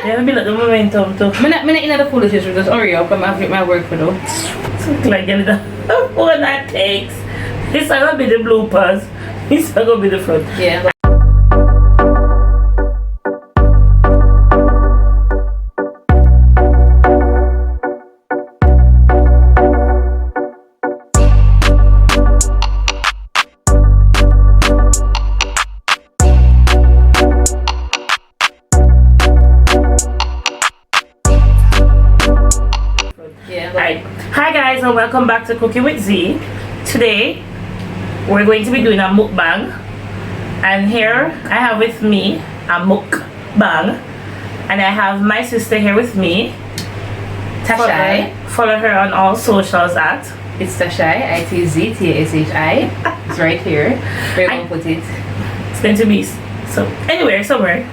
Yeah, maybe like the momentum too. I'm not in the foolishness, just hurry up. I'm having my work for though. So like get it up. What that takes. This is gonna be the bloopers. This is gonna be the front. Yeah. Alright, hi guys and welcome back to Cooking with Z. Today we're going to be doing a mukbang, and here I have with me a mukbang, and I have my sister here with me, Tashai. Follow her on all socials at It's Tashai, ITZTASHI. It's right here. Where you gonna put it? It's going to be so anywhere, somewhere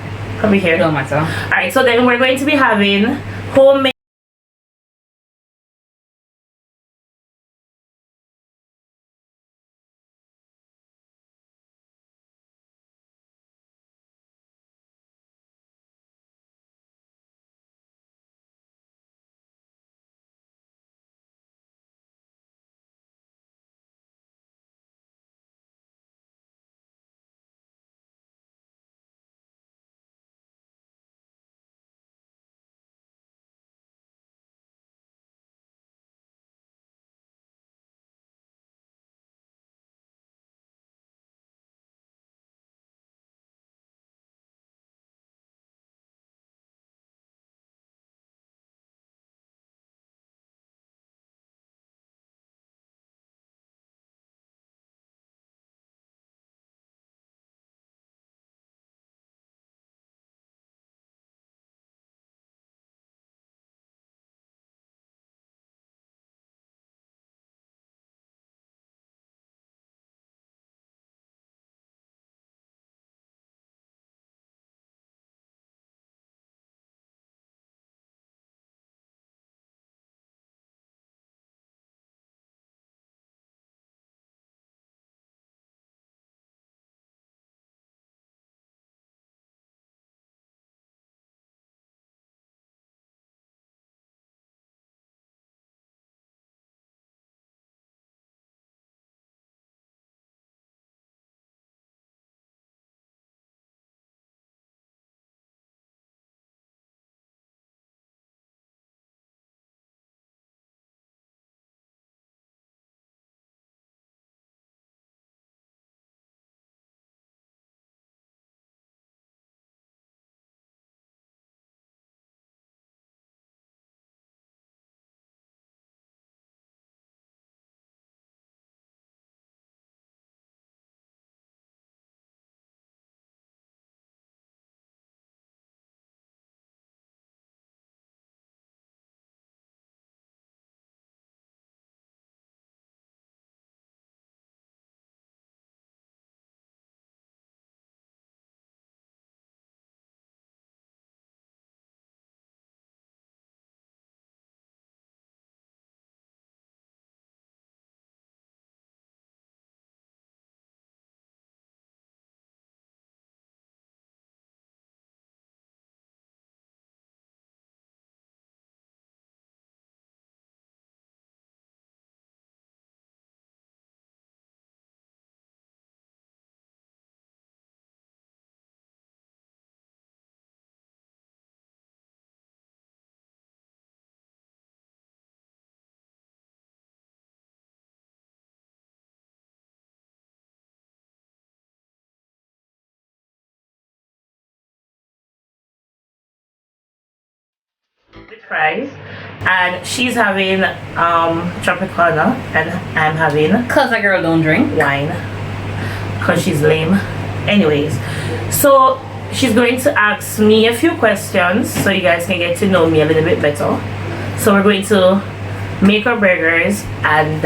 over here. No matter. Alright, so then we're going to be having homemade with fries, and she's having Tropicana and I'm having Cause a girl don't drink wine because she's lame. Anyways, so she's going to ask me a few questions so you guys can get to know me a little bit better. So we're going to make our burgers and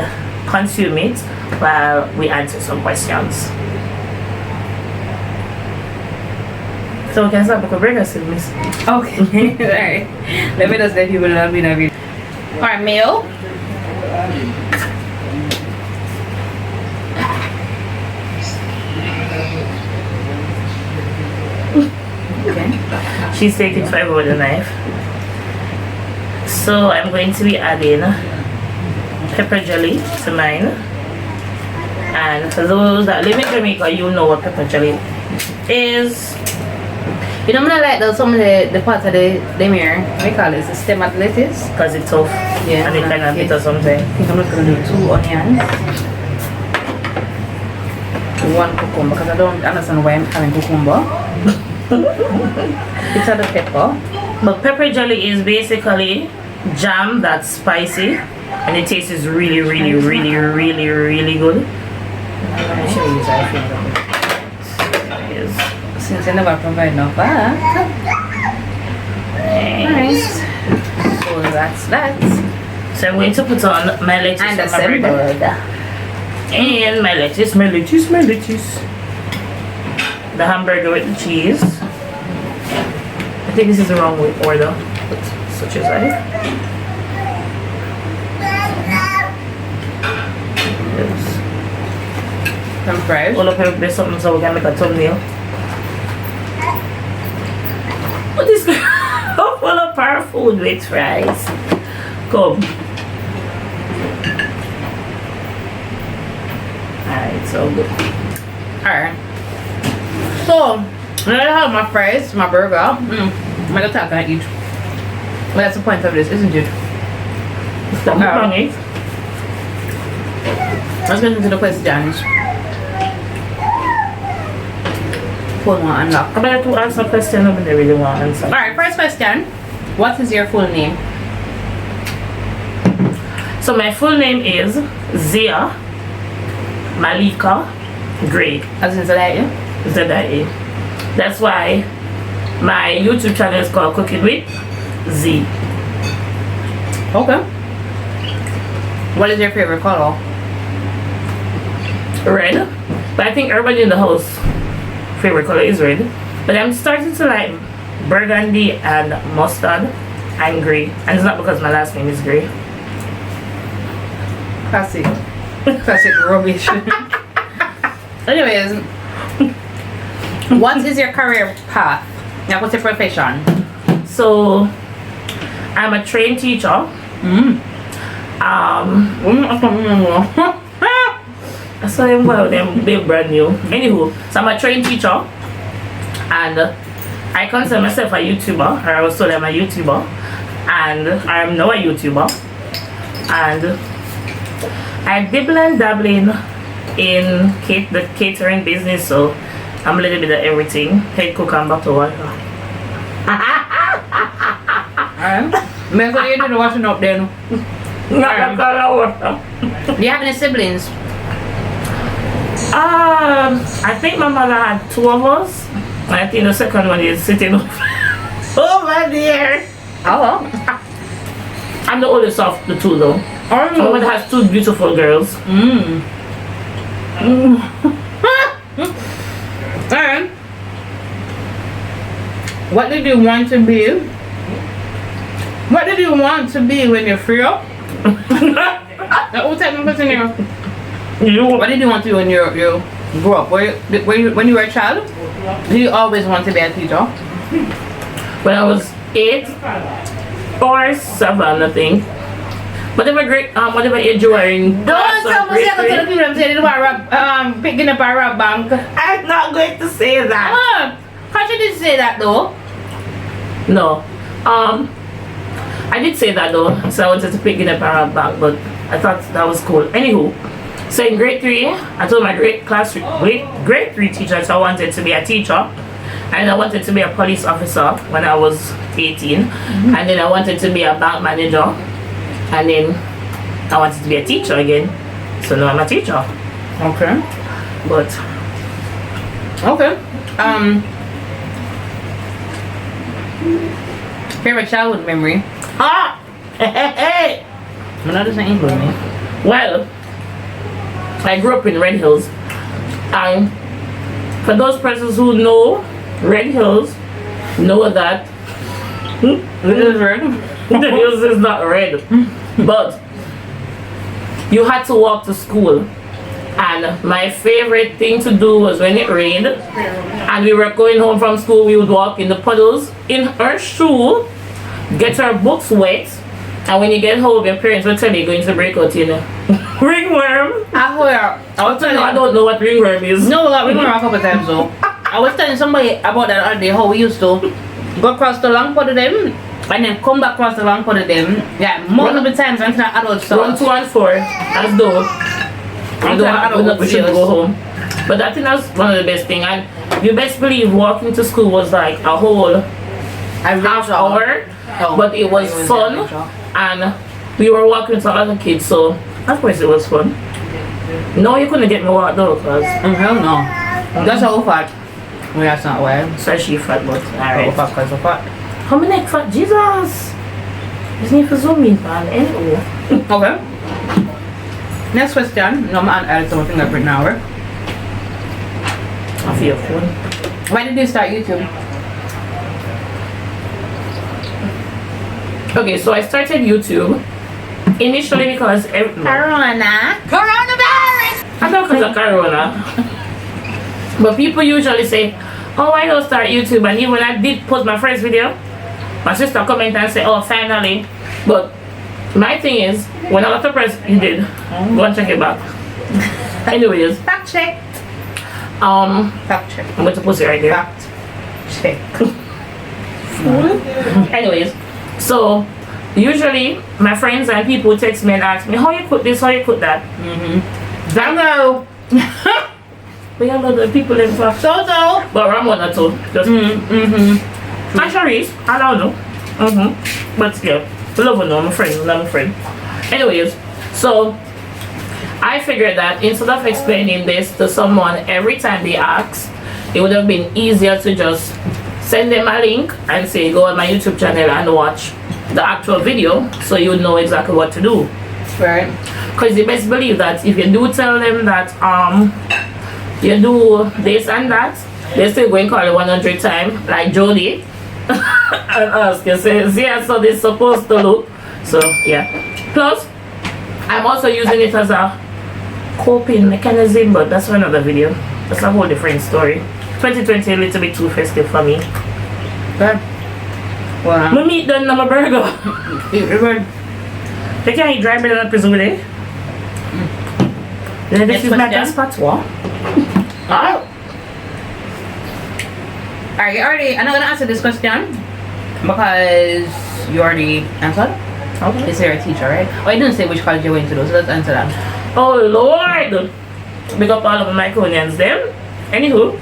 consume it while we answer some questions. So we can start with the burgers, miss. Okay. Alright. Let me just let people know that we know. Alright, meal. Okay. She's taking forever with a knife. So I'm going to be adding pepper jelly to mine. And for those that live in Jamaica, you know what pepper jelly is. You know, I like some of the parts of the mirror. We call it the stem of lettuce. Because it's tough. Yeah. And it kind of bitter sometimes. I think I'm just going to do 2 onions. 1 cucumber because I don't understand why I'm having cucumber. It's the pepper. But pepper jelly is basically jam that's spicy. And it tastes really, really, really, really, really good. I'm sure you guys feel it. Since I never provide enough that. Nice. So that's that. So I'm going to put on my lettuce And on my burger. assembled. And my lettuce. The hamburger with the cheese. I think this is the wrong order, but such as life. Yes. Some fries. All up here, something so we can make a thumbnail. What is full of our food with fries? Come. Alright, so good. Alright. So, now that I have my fries, my burger, I'm gonna talk and eat. Well, that's the point of this, isn't it? Stop mukbang. Let's get into the questions. Full one unlock. I'm about to ask a question nobody really want to answer. Alright, first question. What is your full name? So my full name is ZEE Malika Gray. As in ZEE? ZEE. That's why my YouTube channel is called Cooking with Z. Okay. What is your favorite color? Red. But I think everybody in the house favorite color is red. But I'm starting to like burgundy and mustard and grey. And it's not because my last name is Gray. Classic. Classic rubbish. Anyways, what is your career path? Like, what's your profession? So I'm a trained teacher. So I'm well, they're brand new. Anywho, so I'm a trained teacher, and I consider myself a YouTuber, or I was told I'm a YouTuber, and I'm now a YouTuber, and I dibble and dabbling in the catering business, so I'm a little bit of everything. Head cook and bottle water. Make sure you do the washing up then. Do you have any siblings? I think my mother had 2 of us. I think the second one is sitting over there. Oh. I'm the oldest of the 2 though. My mother has 2 beautiful girls. And what did you want to be? What did you want to be when you're free up? What did you want to do when you grew up? When you were a child, did you always want to be a teacher? When I was 8 or 7, I think. Whatever age you were in. Don't tell me to the people I'm saying you were picking up a rob bank. I'm not going to say that. How should you say that though? No. I did say that though. So I wanted to pick it up a bank, but I thought that was cool. Anywho, so in grade 3, I told my grade 3 teachers I wanted to be a teacher. And I wanted to be a police officer when I was 18. And then I wanted to be a bank manager. And then I wanted to be a teacher again. So now I'm a teacher. Okay. But okay. Favorite childhood memory? Hey. I'm not just saying me. Well, I grew up in Red Hills. And for those persons who know Red Hills, know that This is red. the hills is not red. But you had to walk to school And my favorite thing to do was when it rained and we were going home from school, we would walk in the puddles in our shoe, get our books wet, and when you get home, your parents will tell you you're going to break out, you know. Ringworm. I don't know what ringworm is. No, like, ringworm a couple times though. I was telling somebody about that other day how we used to go across the long part of them and then come back across the long part of them. Yeah, multiple times until adults. 1, 2, and 4. As though we should go home. But I think that's one of the best things. And you best believe walking to school was like a whole half hour. But it was fun. And we were walking to other kids, so of course it was fun. No, you couldn't get me walk though, cause hell no. That's how fat. Well, that's not why. So she fat, but alright. So fat. How many fat? Jesus! It's need for zoom in, man. Anyway. Okay. Next question. No, I'm adding something up right now. I feel fun. Why did you start YouTube? Okay, so I started YouTube initially because Coronavirus. I know because of Corona. But people usually say, oh, why don't start YouTube? And even when I did post my first video, my sister commented and said, oh, finally. But my thing is, when I got the press, you did. Go and check it back. Anyways. Fact check. Fact check. I'm going to post it right there. Fact check. Anyways, so usually my friends and people text me and ask me, how you cook this, how you cook that? Dango. We have a lot of people in fact. So. But Ramona too. Just and Sharice, I don't know. But yeah, we love her, I'm a friend. Anyways, so I figured that instead of explaining this to someone every time they ask, it would have been easier to just send them a link and say go on my YouTube channel and watch the actual video, so you would know exactly what to do. Right. Because you best believe that if you do tell them that you do this and that, they still going to call you 100 times like Jody and ask you, says yeah, so they're supposed to look. So yeah. Plus I'm also using it as a coping mechanism, but that's for another video. That's a whole different story. 2020 a little bit too festive for me. Okay. Well, my meat done on my burger. They can't eat dry bread and presume it. Then this is my best patois. Alright, I'm not gonna answer this question because you already answered. Okay. Is there a teacher, right? Oh, I didn't say which college you went to though, so let's answer that. Oh Lord! Big up all of my Myconians them. Anywho.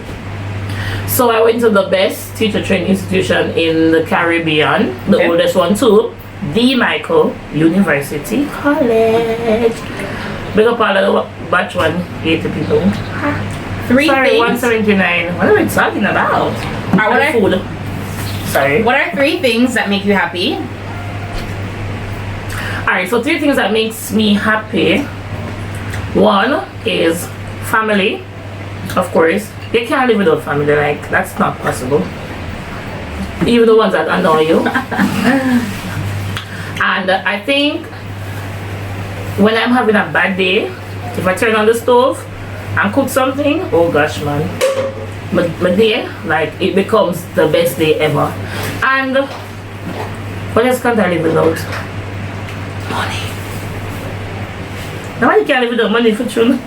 So I went to the best teacher training institution in the Caribbean, the oldest one too, the Michael University College. Big up all of the batch 180 people. Three things. 179. What are we talking about? Food. Sorry. What are 3 things that make you happy? Alright, so 3 things that makes me happy. One is family, of course. You can't live without family, like that's not possible. Even the ones that annoy you. And I think when I'm having a bad day, if I turn on the stove and cook something, oh gosh man, my day, like it becomes the best day ever. And what else can't I live without? Money. Nobody can live without money for true.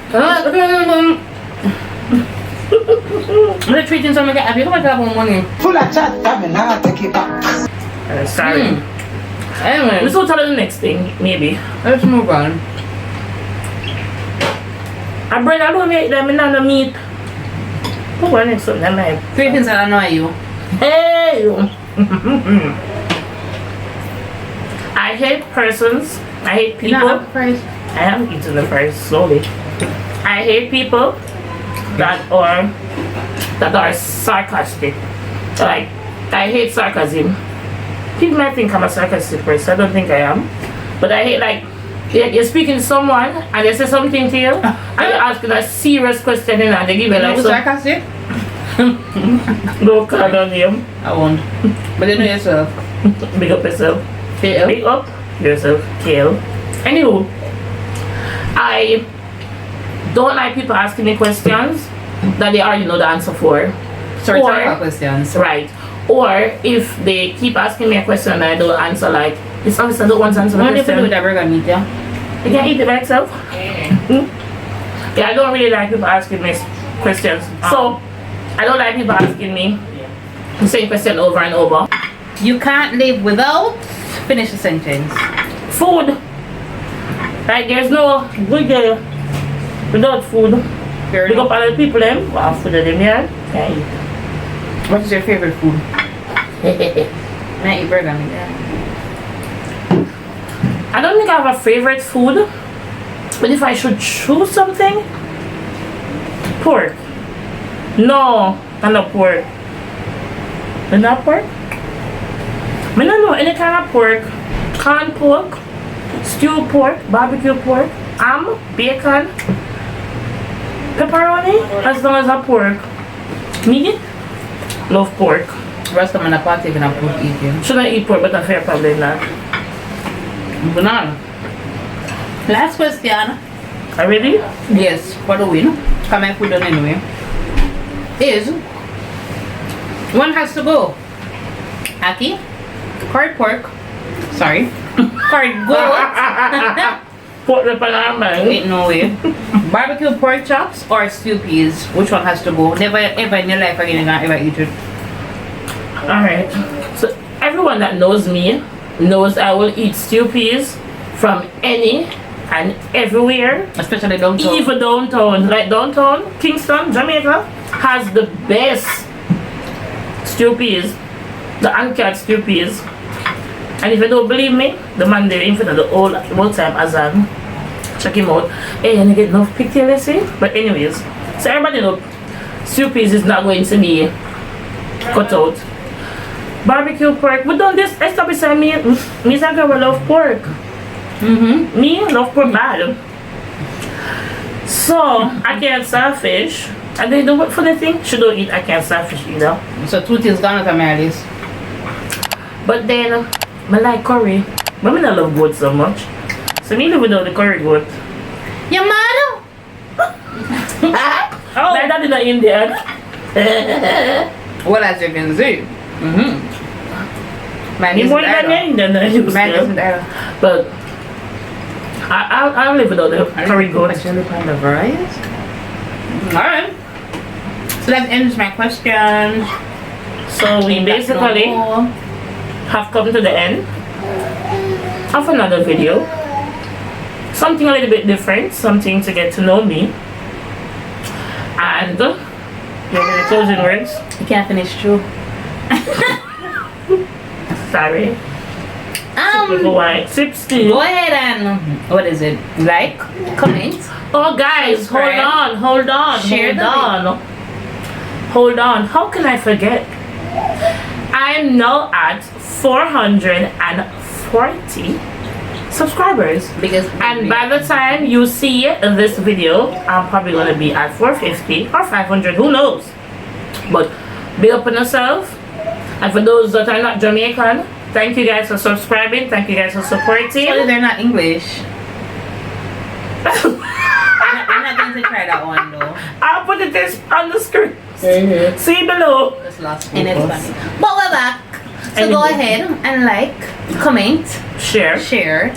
I'm gonna treat you something happy. Come on, have more money. Full of chat, now take it back. Sorry. Anyway, let's go tell her the next thing, maybe. Let's move on. I bread alone make them in the meat. Who want it something like 3 things that annoy you. hey! I hate persons. I hate people. I am eating the fries slowly. I hate people that are sarcastic. Like, I hate sarcasm. People might think I'm a sarcastic person. I don't think I am. But I hate, like, you're speaking to someone and they say something to you and you're asking a serious question and they give you like sarcastic? Don't call on him. I won't. But you know yourself. Big up yourself. KL. Big up yourself, KL. Anywho, I don't like people asking me questions that they already know the answer for. Sorry, Or- talk about questions. Right. Or if they keep asking me a question and I don't answer, like, it's obvious I don't want to answer the What do you do question. with that burger meat, yeah? I can eat it by itself. Yeah, I don't really like people asking me questions. So, I don't like people asking me the same question over and over. You can't live without. Finish the sentence. Food. Like, there's no good day without food. Fair Big up enough. all the people them. Wow, food of them, yeah. Okay. What is your favorite food? I eat burger meat. Yeah. I don't think I have a favorite food, but if I should choose something, pork. No, I'm not pork. I'm not pork? I don't know any kind of pork. Canned pork, stewed pork, barbecue pork, ham, bacon, pepperoni, as long as a pork. Me, love pork. Rest of them in a party when I'm eating. Should I eat pork, but I fear probably not. Banana. Last question. Are you ready? Yes, for the win. Come and put on anyway. Is one has to go. Aki, curry pork. Sorry. Curry goat. Pork the banana. Ain't no way. Barbecue pork chops or stew peas. Which one has to go? Never ever in your life again you're gonna ever eat it. Alright. So everyone that knows me knows I will eat stew peas from any and everywhere. Especially downtown. Even downtown. Like downtown, Kingston, Jamaica has the best stew peas. The uncut stew peas. And if you don't believe me, the man there in front of the old time Azan. Check him out. Hey, and I get enough picture, let's see. But anyways, so everybody know stew peas is not going to be cut out. Barbecue pork. We done this. Let's stop beside me. Me and girl love pork. Me love pork bad. So I can't starfish. And they do what funny thing? She don't eat I can't starfish either. So two things gone out of my list. But then I like curry. But I don't love goat so much. So me live without the curry goat. Your mother? Oh, my dad is not Indian. Well, as you can see. Mine He's isn't more than either. Indian than you Mine still. isn't either. But I'll live without the curry goat. Actually, kind of right. Alright. So that ends my questions. So we basically have come to the end of another video. Something a little bit different, something to get to know me. And you have any closing words? You can't finish true. Sorry. Go white. Sip still. Go ahead and what is it? Like, comment. Oh guys, Subscribe. hold on. Share the Hold on. How can I forget? I'm now at 440 subscribers. And by the time you see this video, I'm probably gonna be at 450 or 500, who knows? But big up on yourself. And for those that are not Jamaican, thank you guys for subscribing. Thank you guys for supporting. Sorry, they're not English. I'm not going to try that one though. I'll put it on the screen. See below. That's last and it's funny. But we're back. So go ahead and like, comment, Share.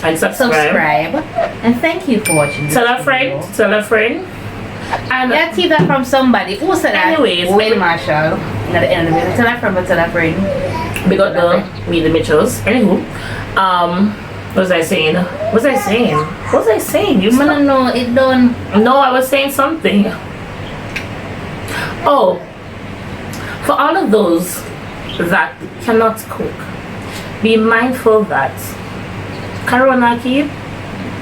and subscribe. And thank you for watching. Tell a friend. And Let's hear that from somebody. Who said that? Anyways, Wayne Marshall. At the end of the video. Tell a friend, but tell a friend. we got the Meet the Mitchells. Anywho, what was I saying? You No, no, it done. No, I was saying something. Oh, for all of those that cannot cook, be mindful that Corona keep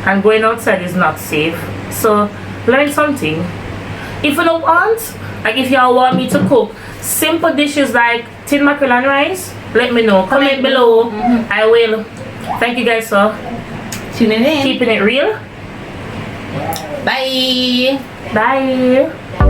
and going outside is not safe. So learn something. If you don't want, like if y'all want me to cook simple dishes like tin mackerel and rice, let me know. Comment below. I will. Thank you guys for Tuning in. keeping it real. Bye. Bye.